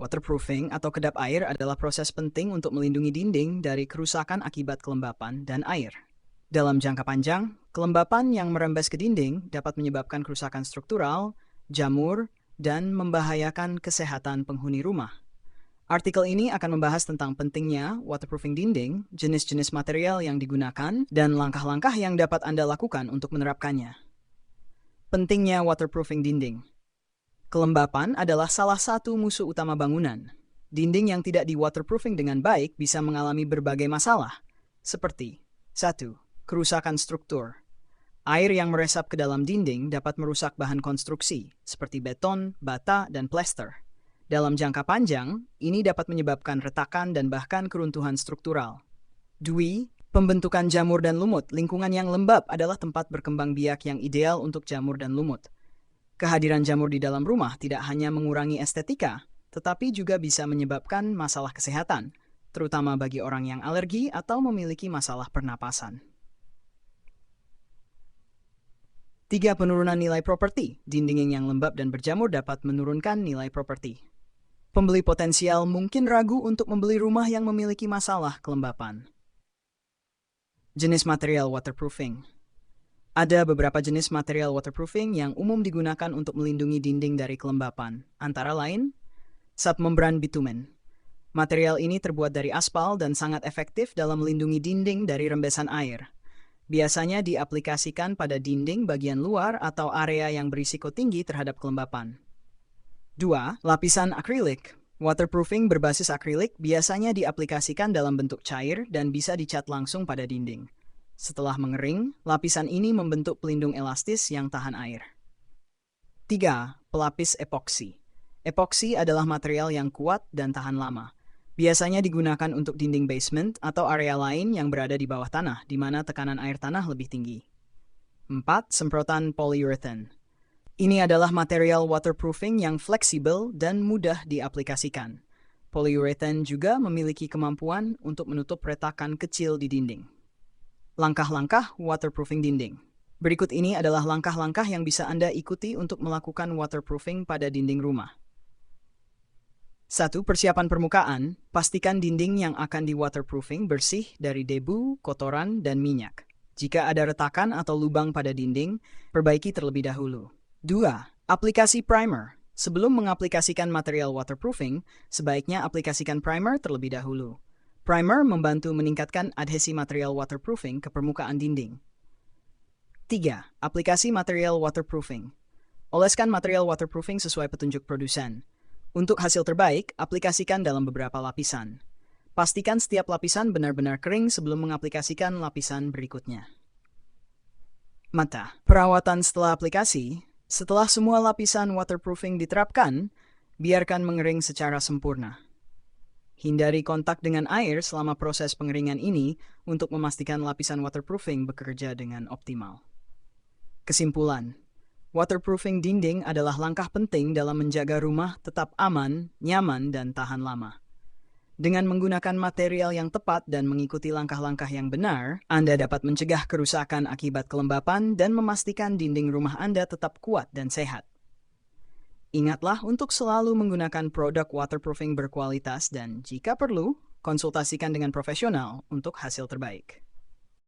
Waterproofing atau kedap air adalah proses penting untuk melindungi dinding dari kerusakan akibat kelembapan dan air. Dalam jangka panjang, kelembapan yang merembes ke dinding dapat menyebabkan kerusakan struktural, jamur, dan membahayakan kesehatan penghuni rumah. Artikel ini akan membahas tentang pentingnya waterproofing dinding, jenis-jenis material yang digunakan, dan langkah-langkah yang dapat Anda lakukan untuk menerapkannya. Pentingnya waterproofing dinding. Kelembapan adalah salah satu musuh utama bangunan. Dinding yang tidak di-waterproofing dengan baik bisa mengalami berbagai masalah, seperti 1. Kerusakan struktur. Air yang meresap ke dalam dinding dapat merusak bahan konstruksi, seperti beton, bata, dan plester. Dalam jangka panjang, ini dapat menyebabkan retakan dan bahkan keruntuhan struktural. 2. Pembentukan jamur dan lumut. Lingkungan yang lembab adalah tempat berkembang biak yang ideal untuk jamur dan lumut. Kehadiran jamur di dalam rumah tidak hanya mengurangi estetika, tetapi juga bisa menyebabkan masalah kesehatan, terutama bagi orang yang alergi atau memiliki masalah pernapasan. 3. Penurunan nilai properti. Dinding yang lembab dan berjamur dapat menurunkan nilai properti. Pembeli potensial mungkin ragu untuk membeli rumah yang memiliki masalah kelembapan. Jenis material waterproofing. Ada beberapa jenis material waterproofing yang umum digunakan untuk melindungi dinding dari kelembapan, antara lain, submembran bitumen. Material ini terbuat dari aspal dan sangat efektif dalam melindungi dinding dari rembesan air. Biasanya diaplikasikan pada dinding bagian luar atau area yang berisiko tinggi terhadap kelembapan. 2. Lapisan akrilik. Waterproofing berbasis akrilik biasanya diaplikasikan dalam bentuk cair dan bisa dicat langsung pada dinding. Setelah mengering, lapisan ini membentuk pelindung elastis yang tahan air. 3. Pelapis epoksi. Epoksi adalah material yang kuat dan tahan lama. Biasanya digunakan untuk dinding basement atau area lain yang berada di bawah tanah, di mana tekanan air tanah lebih tinggi. 4. Semprotan polyurethane. Ini adalah material waterproofing yang fleksibel dan mudah diaplikasikan. Polyurethane juga memiliki kemampuan untuk menutup retakan kecil di dinding. Langkah-langkah waterproofing dinding. Berikut ini adalah langkah-langkah yang bisa Anda ikuti untuk melakukan waterproofing pada dinding rumah. 1. Persiapan permukaan. Pastikan dinding yang akan di-waterproofing bersih dari debu, kotoran, dan minyak. Jika ada retakan atau lubang pada dinding, perbaiki terlebih dahulu. 2. Aplikasi primer. Sebelum mengaplikasikan material waterproofing, sebaiknya aplikasikan primer terlebih dahulu. Primer membantu meningkatkan adhesi material waterproofing ke permukaan dinding. 3. Aplikasi material waterproofing. Oleskan material waterproofing sesuai petunjuk produsen. Untuk hasil terbaik, aplikasikan dalam beberapa lapisan. Pastikan setiap lapisan benar-benar kering sebelum mengaplikasikan lapisan berikutnya. Mata. Perawatan setelah aplikasi. Setelah semua lapisan waterproofing diterapkan, biarkan mengering secara sempurna. Hindari kontak dengan air selama proses pengeringan ini untuk memastikan lapisan waterproofing bekerja dengan optimal. Kesimpulan, waterproofing dinding adalah langkah penting dalam menjaga rumah tetap aman, nyaman, dan tahan lama. Dengan menggunakan material yang tepat dan mengikuti langkah-langkah yang benar, Anda dapat mencegah kerusakan akibat kelembapan dan memastikan dinding rumah Anda tetap kuat dan sehat. Ingatlah untuk selalu menggunakan produk waterproofing berkualitas dan jika perlu, konsultasikan dengan profesional untuk hasil terbaik.